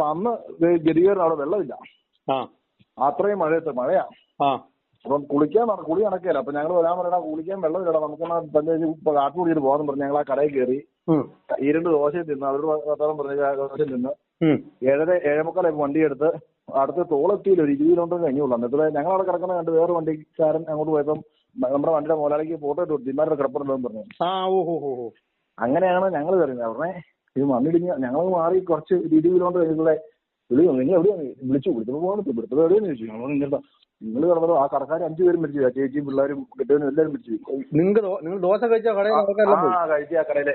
അപ്പൊ അന്ന് ഗതികേറിന് അവിടെ വെള്ളമില്ല. അത്രയും മഴയാ. അപ്പം കുളി നടക്കുകയില്ല. അപ്പൊ ഞങ്ങൾ വരാൻ പറയണ കുളിക്കാൻ വെള്ളമില്ലടാ, നമുക്ക് കാപ്പി കുടിയിട്ട് പോകാന്ന് പറഞ്ഞ് ഞങ്ങൾ ആ കടയിൽ കയറി 2 ദോശയും തിന്ന് അവരോട് വർത്താനം പറഞ്ഞ ദോശയും തിന്ന് 7:30 വണ്ടി എടുത്ത് അടുത്ത് തോളെത്തിയില്ല, ഒരു 20 കിലോമീറ്റർ കഴിഞ്ഞുള്ളൂ. എന്നിട്ട് ഞങ്ങളവിടെ കിടക്കുന്ന കണ്ട് വേറെ വണ്ടിക്കാരൻ അങ്ങോട്ട് പോയപ്പം നമ്മുടെ വണ്ടിയുടെ മുതലാളിക്ക് ഫോട്ടോ ഇട്ട് കൊടുത്തു, ഇമാരുടെ കിടപ്പുണ്ടെന്ന് പറഞ്ഞു. അങ്ങനെയാണ് ഞങ്ങൾ കയറിയത്. അവരുടെ ഇത് മണ്ണിടിഞ്ഞ് ഞങ്ങൾ മാറി കുറച്ച് 20 കിലോമീറ്റർ കഴിഞ്ഞിട്ടുള്ള നിങ്ങൾ എവിടെയാണ് വിളിച്ചപ്പോൾ പോകാൻ ഇവിടുത്തെ എവിടെയെന്ന് ചോദിച്ചു. നമ്മൾ നിങ്ങൾ കിടന്നത് ആ കടക്കാർ 5 പേരും മരിച്ചു, ചേച്ചിയും പിള്ളേരും കെട്ടവനും എല്ലാവരും മരിച്ചു. നിങ്ങൾ ദോശ കഴിച്ച കടയിലെ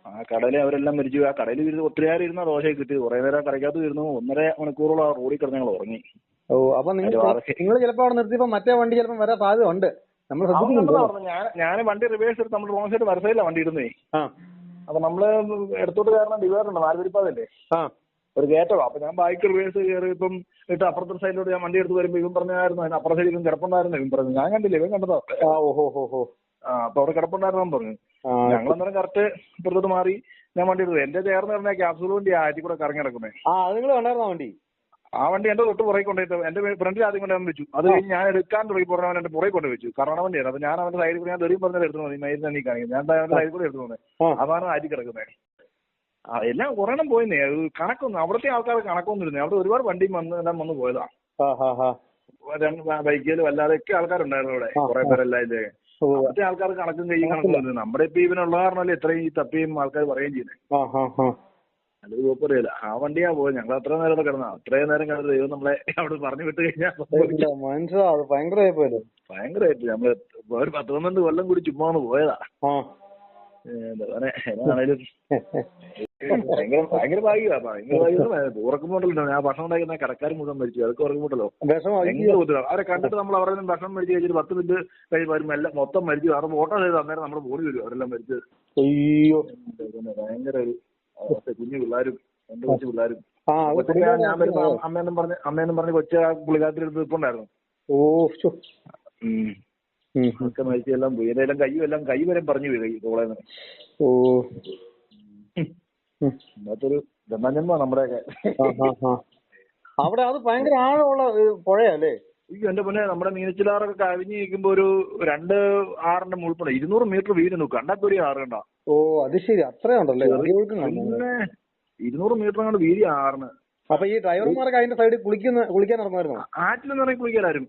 ആ കടയിലെ അവരെല്ലാം മരിച്ചു. ആ കടയിൽ ഇരുന്ന് ഒത്തിരി നേരം ഇരുന്ന ദോശ കിട്ടിയത്. കുറെ നേരം കടയ്ക്കകത്ത് ഇരുന്നു. 1.5 മണിക്കൂറോളം ആ റോഡിൽ കിടന്ന് ഞങ്ങൾ ഉറങ്ങി. അപ്പൊ നിങ്ങൾ ചിലപ്പോ അവിടെ നിർത്തിയപ്പോ മറ്റേ വണ്ടി ചിലപ്പോൾ വരാൻ സാധ്യത ഉണ്ട്. ഞാൻ വണ്ടി റിവേഴ്സ് എടുത്ത് നമ്മൾ റോങ് സൈഡ് വരസയില്ല വണ്ടി ഇടുന്നേ. അപ്പൊ നമ്മള് എടുത്തോട്ട് കാരണം ഡിവൈഡറുണ്ട്, 4 വരിപ്പാതല്ലേ, ഒരു കയറ്റം. അപ്പൊ ഞാൻ ബൈക്ക് റിവേഴ്സ് കയറി ഇപ്പം ഇട്ട് അപ്പുറത്തെ സൈഡിലോട്ട് ഞാൻ വണ്ടി എടുത്ത് വരുമ്പോ ഇവൻ പറഞ്ഞായിരുന്നു അതിന് അപ്പുറത്തെ സൈഡിൽ കിടപ്പുണ്ടായിരുന്നു. ഇവൻ പറഞ്ഞു ഞാൻ കണ്ടില്ല, ഇവൻ കണ്ടതാ. അപ്പൊ അവിടെ കിടപ്പുണ്ടായിരുന്നു പറഞ്ഞു. ഞങ്ങൾ അന്നേരം കറക്റ്റ് ഇപ്പുറത്തോട്ട് മാറി ഞാൻ വണ്ടി എടുത്തു. എന്റെ ചേർന്ന് പറഞ്ഞ ക്യാപ്സൂൾ വണ്ടി ആറ്റി കൂടെ കറങ്ങി കിടക്കുന്നേ. ആ വണ്ടി എന്റെ തൊട്ട് പുറകെ കൊണ്ടുപോയിട്ട് എന്റെ ഫ്രണ്ടിൽ ആദ്യം കൊണ്ട് വെച്ചു. അത് കഴിഞ്ഞ് ഞാൻ എടുക്കാൻ തുടങ്ങി പറഞ്ഞവൻ എന്റെ പുറകെ കൊണ്ട് വെച്ചു. കാരണം വണ്ടിയാണ്. അപ്പൊ ഞാൻ അവന്റെ സൈഡിൽ കൂടെ ഞാൻ തെറിയും പറഞ്ഞാൽ എടുത്തു മതി മൈരിനെ നീ കാണിക്കുന്നത്. ഞാൻ അവന്റെ സൈഡിൽ കൂടെ എടുത്തു പോകുന്നത്. അതാണ് ആറ്റി കിടക്കുന്നത്. എല്ലാം കുറേണം പോയിന്നേ. കണക്കൊന്നും അവിടുത്തെ ആൾക്കാർ കണക്കൊന്നും ഇരുന്നേ. അവിടെ ഒരുപാട് വണ്ടിയും എല്ലാം വന്ന് പോയതാ. ബൈക്കിൽ വല്ലാതെയൊക്കെ ആൾക്കാരുണ്ടായിരുന്നു അവിടെ, കുറെ പേരെല്ലാം ഇല്ലേ. അവിടുത്തെ ആൾക്കാർ കണക്കും കയ്യും കണക്കൊന്നും. നമ്മുടെ ഇപ്പൊ ഇവനുള്ള കാരണമല്ലേ ഇത്രയും ഈ തപ്പിയും ആൾക്കാർ പറയുകയും ചെയ്യുന്നത്. അത് കുഴപ്പമില്ല. ആ വണ്ടിയാ പോയത്. ഞങ്ങൾ അത്ര നേരം അവിടെ കിടന്ന, അത്രയും നേരം കിടന്ന് ദൈവം നമ്മളെ അവിടെ പറഞ്ഞു വിട്ട് കഴിഞ്ഞാൽ ഭയങ്കരമായിട്ട് നമ്മള് ഒരു 10-12 കൊല്ലം കൂടി ചുമ്മാ പോയതാ. എന്നാണേലും ഭയങ്കര ഭാഗ്യമാ. ഓർക്കുമ്പോണ്ടല്ലോ ഞാൻ ഭക്ഷണം ഉണ്ടാക്കുന്ന കടക്കാർ മുഴുവൻ മരിച്ചു. അതൊക്കെ ഓർക്കുമ്പോണ്ടല്ലോ ഭയങ്കര ബുദ്ധിമുട്ടാണ്. അവരെ കണ്ടിട്ട് നമ്മൾ അവരുടെ ഭക്ഷണം മേടിച്ച് കഴിച്ചിട്ട് 10 മിനിറ്റ് കഴിയുമ്പോൾ എല്ലാം മൊത്തം മരിച്ചു. കാരണം ഫോട്ടോ ചെയ്ത് അന്നേരം നമ്മുടെ ബോഡി വരും അവരെല്ലാം മരിച്ചത്. ഭയങ്കര ഒരു കുഞ്ഞു പിള്ളേരും 2 കൊച്ചു പിള്ളേരും. ഞാൻ വരുമ്പോ അമ്മേന്നും പറഞ്ഞ് കൊച്ച പുള്ളിക്കാരത്തിലെടുത്ത് നിൽപ്പുണ്ടായിരുന്നു. ഒക്കെ മരിച്ചെല്ലാം പോയി. ഏതെല്ലാം കൈ വരെ പറഞ്ഞു വീഴ തോളേന്ന്. ഇന്നത്തൊരു ജന്മജന്മ നമ്മുടെയൊക്കെ. അവിടെ അത് ഭയങ്കര ആഴമുള്ള പുഴയല്ലേ? എന്റെ പൊന്നെ, നമ്മുടെ മീനച്ചിലാറൊക്കെ കവിഞ്ഞ് നിൽക്കുമ്പോ ഒരു 2 ആറിന്റെ മുൾപ്പുണ്ട്. 200 മീറ്റർ വീതി നോക്കും. കണ്ടാപ്പൊരി ആറുകണ്ട. അത് ശരി, അത്രയുണ്ടല്ലേ? പിന്നെ 200 മീറ്റർ അങ്ങോട്ട് വീതി ആറിന്. അപ്പൊ ഈ ഡ്രൈവർമാരൊക്കെ അതിന്റെ സൈഡിൽ കുളിക്കാൻ നടന്നായിരുന്നോ? ആറ്റിലെന്ന് പറഞ്ഞാൽ കുളിക്കാനും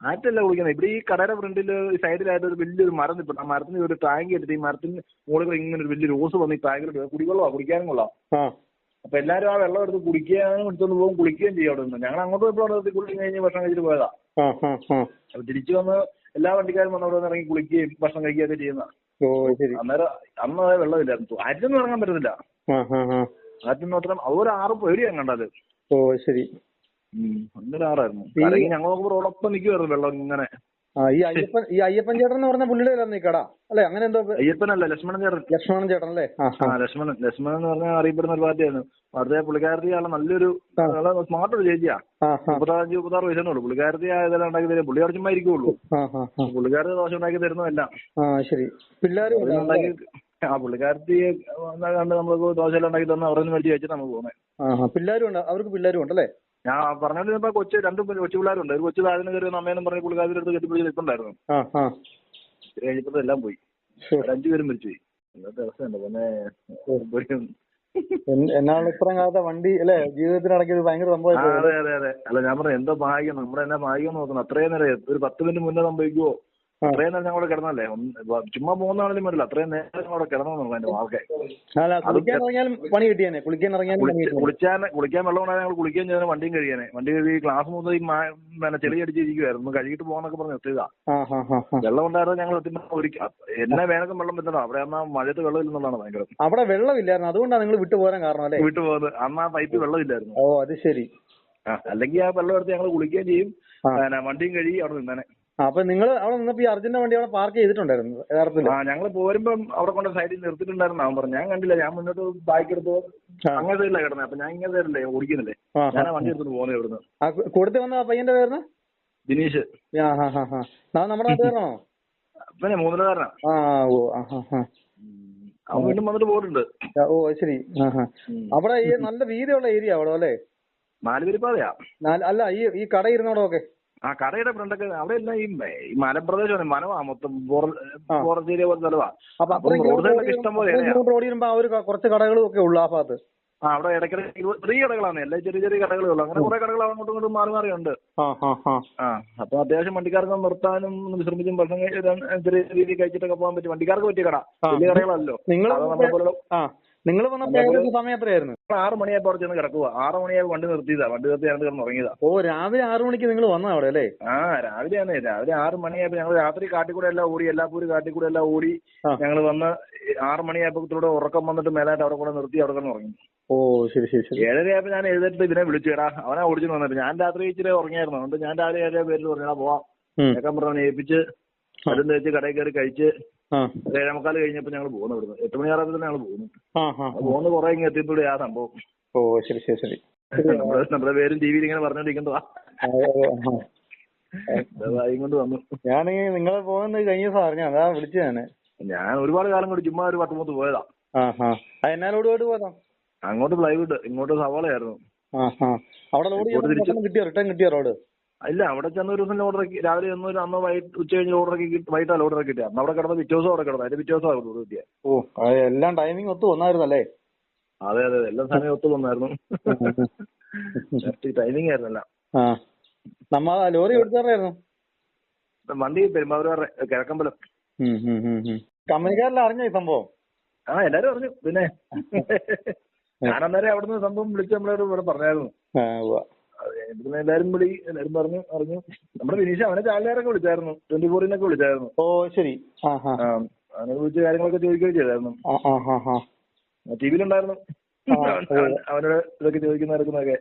ആറ്റല്ല കുളിക്കുന്നത്. ഇവിടെ ഈ കടയുടെ ഫ്രണ്ടില് സൈഡിലായിട്ട് ഒരു വലിയൊരു മരം നിൽപ്പുണ്ട്. ആ മരത്തിന് ഒരു ടാങ്ക് എടുത്ത് ഈ മരത്തിന് മുകളിൽ ഇങ്ങനെ ഒരു വലിയ റോസ് വന്ന് ഈ ടാങ്കിലോട്ട് കുടിവെള്ളമാണ്, കുടിക്കാനും കൊള്ളാം. അപ്പൊ എല്ലാരും ആ വെള്ളം എടുത്ത് കുടിക്കാനും എടുത്തോണ്ട് പോകും, കുളിക്കുകയും ചെയ്യും അവിടെ നിന്ന്. ഞങ്ങൾ അങ്ങോട്ട് പോയപ്പോൾ കുളിക്കും കഴിഞ്ഞ് ഭക്ഷണം കഴിച്ചിട്ട് പോയതാ. അപ്പൊ തിരിച്ചു വന്ന് എല്ലാ വണ്ടിക്കാരും വന്ന് അവിടെ നിന്ന് ഇറങ്ങി കുളിക്കുകയും ഭക്ഷണം കഴിക്കുകയൊക്കെ ചെയ്യുന്ന. അന്നേരം അന്ന് വെള്ളമില്ലായിരുന്നു. ആറ്റിലൊന്നും ഇറങ്ങാൻ പറ്റത്തില്ല. ആറ്റിൽ മാത്രം അതൊരു 6 പേടിയാണ് കണ്ടത്. അങ്ങനെ 6ആയിരുന്നു. അല്ലെങ്കിൽ ഞങ്ങൾ നോക്കുമ്പോൾ റോഡൊപ്പം നിൽക്കുമായിരുന്നു വെള്ളം ഇങ്ങനെ. ഈ അയ്യപ്പൻ ചേട്ടൻ എന്ന് പറഞ്ഞ പുള്ളിയുടെ കട അല്ലെ? അങ്ങനെ എന്തോ. അയ്യപ്പനല്ല, ലക്ഷ്മണൻ ചേട്ടൻ അല്ലേ? ലക്ഷ്മണൻ എന്ന് പറഞ്ഞാൽ അറിയപ്പെടുന്ന ഒരു പാർട്ടിയായിരുന്നു. അടുത്ത പുള്ളിക്കാരത്തി ആളെ നല്ലൊരു സ്മാർട്ട് ഒരു ചേച്ചിയാ. 35-36 വയസ്സേ ഉള്ളൂ. പുള്ളിക്കാരത്തി ഇതെല്ലാം ഉണ്ടാക്കി തരും. പുള്ളി അവിടെ ചുമ്മാ ഇരിക്കുള്ളൂ. പുള്ളിക്കാരത്തി ദോശ ഉണ്ടാക്കി തരുന്നതല്ല. പുള്ളിക്കാരത്തി കണ്ട് നമുക്ക് ദോശയെല്ലാം ഉണ്ടാക്കി തന്നെ അവിടെ നിന്ന് മേടിച്ച് കഴിച്ചിട്ട് നമുക്ക് പോകുന്നത്. അവർക്ക് പിള്ളേരും ഉണ്ടല്ലേ? ഞാൻ പറഞ്ഞോണ്ട് 2 കൊച്ചു പിള്ളേരുണ്ട്. ഒരു കൊച്ചു താഴ്ന്നു കയറി അമ്മേനും പറഞ്ഞ് പുള്ളിക്കാരുടെ അടുത്ത് കെട്ടിപ്പിടിച്ച് നിൽപ്പുണ്ടായിരുന്നു. കഴിഞ്ഞപ്പോ എല്ലാം പോയി. 5 പേരും മരിച്ചു പോയി. ഇന്നത്തെ അവസ്ഥയുണ്ട് പിന്നെ. ഇത്രയും കാലത്തെ വണ്ടി അല്ലെ ജീവിതത്തിനിടയ്ക്ക് ഭയങ്കര സംഭവം. അതെ. അല്ല ഞാൻ പറഞ്ഞു എന്തോ ഭാഗ്യം, നമ്മുടെ എന്നാ ഭാഗ്യം നോക്കണം. അത്രയും നേരം ഒരു 10 മിനിറ്റ് മുന്നേ സംഭവിക്കുവോ? അത്രയും നേരം ഞങ്ങളവിടെ കിടന്നല്ലേ. ചുമ്മാ പോകുന്നതാണെങ്കിലും വരില്ല. അത്രയും നേരം ഞങ്ങളവിടെ കിടന്നു അതിന്റെ ആൾക്കെ. പണി കിട്ടിയാനെ കുളിക്കാൻ വെള്ളം ഉണ്ടായാൽ ഞങ്ങൾ കുളിക്കുകയും ചെയ്താൽ വണ്ടിയും കഴിയാനെ. വണ്ടി കഴുകി ക്ലാസ് മുതൽ ചെളി അടിച്ചിരിക്കുവായിരുന്നു. കഴുകിട്ട് പോകാനൊക്കെ പറഞ്ഞ് എത്തിയതാ. വെള്ളം ഉണ്ടായിരുന്നു. ഞങ്ങൾ എന്നെ വേനൽക്കും വെള്ളം പറ്റണം. അവിടെ അന്ന് മഴയത്ത് വെള്ളം ഇല്ലെന്നുള്ളതാണ് ഭയങ്കര. അവിടെ വെള്ളമില്ലായിരുന്നു, അതുകൊണ്ടാണ് നിങ്ങൾ വിട്ടുപോകാൻ കാരണം അല്ലേ? വിട്ടുപോകുന്നത് അന്ന് ആ പൈപ്പ് വെള്ളമില്ലായിരുന്നു. അത് ശരി. അല്ലെങ്കിൽ ആ വെള്ളം എടുത്ത് ഞങ്ങൾ കുളിക്കുകയും ചെയ്യും, വണ്ടിയും കഴുകി അവിടെ നിന്നേനെ. അപ്പൊ നിങ്ങൾ അവിടെ നിന്നപ്പോ ഈ അർജുന്റെ വണ്ടി അവിടെ പാർക്ക് ചെയ്തിട്ടുണ്ടായിരുന്നു യഥാർത്ഥത്തിൽ? ഞങ്ങൾ പോരുമ്പം അവിടെ കൊണ്ട് സൈഡിൽ നിർത്തിയിട്ടുണ്ടായിരുന്നു. അവൻ പറഞ്ഞു ഞാൻ കണ്ടില്ല, ഞാൻ മുന്നോട്ട് ബാക്ക് എടുത്ത് അങ്ങനെ സൈഡിലാണ് കിടന്നത്. അപ്പൊ ഞാൻ ഇങ്ങനെ സൈഡിലല്ലേ ഓടിക്കുന്നില്ലേ, ഞാൻ ആ വണ്ടി എടുത്തിട്ട് പോകുന്നത് ഇവിടുന്ന്. കൊടുത്തു വന്ന പയ്യന്റെ പേര് ദിനീഷ്. നമ്മുടെ നാട്ടുകാരനാണോ? പിന്നെ മൂന്നിലുകാരനാ. അവൻ വീണ്ടും വന്നിട്ട് പോയിട്ടുണ്ട്. ഓ ശരി. അവിടെ ഈ നല്ല വീതിയുള്ള ഏരിയ അവിടെ അല്ലേ? നാലുപേരിപ്പാതയാ. അല്ല ഈ കട ഇരുന്നോടൊക്കെ ആ കടയുടെ ഫ്രണ്ടൊക്കെ അവിടെ എല്ലാം ഈ മലപ്രദേശമാണ്, മനവാ മൊത്തം ഫോറസ്റ്റ് ഏരിയ പോലെ സ്ഥലവാ. റോഡ് സൈഡിലൊക്കെ ഇഷ്ടം പോലെ റോഡ് വരുമ്പോ ആ ഒരു കുറച്ച് കടകളും ഒക്കെ ഉള്ളു ആ ഭാഗത്ത്. ആ അവിടെ ഇടയ്ക്കിടയ്ക്ക് ചെറിയ കടകളാണ്, എല്ലാം ചെറിയ ചെറിയ കടകളേ ഉള്ളൂ. അങ്ങനെ കുറെ കടകൾ അങ്ങോട്ടും ഇങ്ങോട്ടും മാറി മാറിയുണ്ട്. അപ്പൊ അത്യാവശ്യം വണ്ടിക്കാർക്ക് നിർത്താനും വിശ്രമിച്ചും ഭക്ഷണം ചെറിയ രീതിയിൽ കഴിച്ചിട്ടൊക്കെ പോകാൻ പറ്റും. വണ്ടിക്കാർക്ക് പറ്റിയ കട, വലിയ കടകളല്ലോ. നിങ്ങൾ സമയം എത്രയായിരുന്നു? 6 മണിയായപ്പോ അവിടെ ചെന്ന് കിടക്കുക. 6 മണിയായപ്പോ വണ്ടി നിർത്തിയതാ, വണ്ടി നിർത്തി ഞങ്ങൾ കിടന്ന് ഉറങ്ങിയതാ. ഓ രാവിലെ 6 മണിക്ക് നിങ്ങൾ വന്ന അവിടെ അല്ലേ? രാവിലെ 6 മണിയായപ്പോ ഞങ്ങൾ രാത്രി കാട്ടിക്കൂടെ എല്ലാം ഓടി, എല്ലാപ്പൂര് കാട്ടിക്കൂടെ എല്ലാം ഓടി ഞങ്ങൾ വന്ന് 6 മണിയായപ്പോഴത്തൂടെ ഉറക്കം വന്നിട്ട് മേലായിട്ട് അവിടെ കൂടെ നിർത്തി അവിടെ കിടന്ന് ഉറങ്ങി. ഓ ശരി ശരി ശരി. 7:30 ഞാൻ എഴുന്നേറ്റ് ഇതിനെ വിളിച്ചുടാ, അവനെ ഓടിച്ചു വന്നിട്ട് ഞാൻ രാത്രി ഇച്ചിരി ഉറങ്ങിയായിരുന്നു. അതുകൊണ്ട് ഞാൻ രാവിലെ 7 പേരിൽ പറഞ്ഞാ പോവാം കേൾക്കാൻ പറഞ്ഞവനെ ഏൽപ്പിച്ച് മരുന്ന് വെച്ച് കടയിൽ കയറി കഴിച്ച് 7:45 കഴിഞ്ഞപ്പോ ഞങ്ങൾ പോകുന്നു. ഇവിടുന്ന് 8 മണിയാറായപ്പോ തന്നെ ഞങ്ങൾ പോകുന്നു. പോകുന്ന കുറെ ഇങ്ങനെ എത്തിയപ്പോഴേ ആ സംഭവം. ഓ ശരി ശരി ശരി. നമ്മുടെ പേരും ടി വിയിൽ ഇങ്ങനെ പറഞ്ഞോണ്ടിരിക്കുന്നതാ, കൊണ്ട് വന്നു. ഞാൻ നിങ്ങൾ പോകുന്നത് കഴിഞ്ഞ ദിവസം അറിഞ്ഞ അതാ വിളിച്ചു. ഞാൻ ഒരുപാട് കാലം കൊണ്ട് ചുമ്മാ ഒരു 10-30 പോയതാ. എന്നാലോട് പോയിട്ട് പോയതാ? അങ്ങോട്ട് പ്ലൈവുഡ്, ഇങ്ങോട്ട് സവാളയായിരുന്നു. അവിടെ കിട്ടിയോ? റിട്ടേൺ കിട്ടിയോ റോഡ്? ഇല്ല, അവിടെ ചെന്ന ഒരു ദിവസം ലോഡറാക്കി, രാവിലെ അന്ന് വൈകിട്ട് ഉച്ച കഴിഞ്ഞ് ലോഡറാക്കി വൈകിട്ടാ ലോഡറാക്കി കിട്ടിയ. അന്ന് അവിടെ കിടന്ന് പിറ്റേ ദിവസം അവിടെ കിടന്നു, അതിന്റെ പിറ്റേ ദിവസം അവിടെ കിട്ടിയ. ഓ എല്ലാം ടൈമിംഗ് ഒത്തു വന്നായിരുന്നല്ലേ? അതെ അതെ, എല്ലാം സമയം ഒത്തു വന്നായിരുന്നു. ടൈമിംഗ് ആയിരുന്നല്ല. നമ്മ ലോറി എടുത്തായിരുന്നു വണ്ടി പെരുമ്പാവൂരുടെ കിഴക്കമ്പലം. കമ്പനിക്കാരെല്ലാം അറിഞ്ഞോ ഈ സംഭവം? എല്ലാരും അറിഞ്ഞു. പിന്നെ ഞാനന്നേരം അവിടുന്ന് സംഭവം വിളിച്ച് നമ്മളോട് ഇവിടെ പറഞ്ഞായിരുന്നു. പിന്നെ എല്ലാരും അറിഞ്ഞു. നമ്മുടെ വിനീഷ് അവനെ ചാനലുകാരൊക്കെ വിളിച്ചായിരുന്നു, 24-നൊക്കെ വിളിച്ചായിരുന്നു. ഓ ശരി. അവനെ വിളിച്ച് കാര്യങ്ങളൊക്കെ ചോദിക്കുകയും ചെയ്തായിരുന്നു. ടി വിയിലുണ്ടായിരുന്നു അവനോട് ഇതൊക്കെ ചോദിക്കുന്നതൊക്കെ.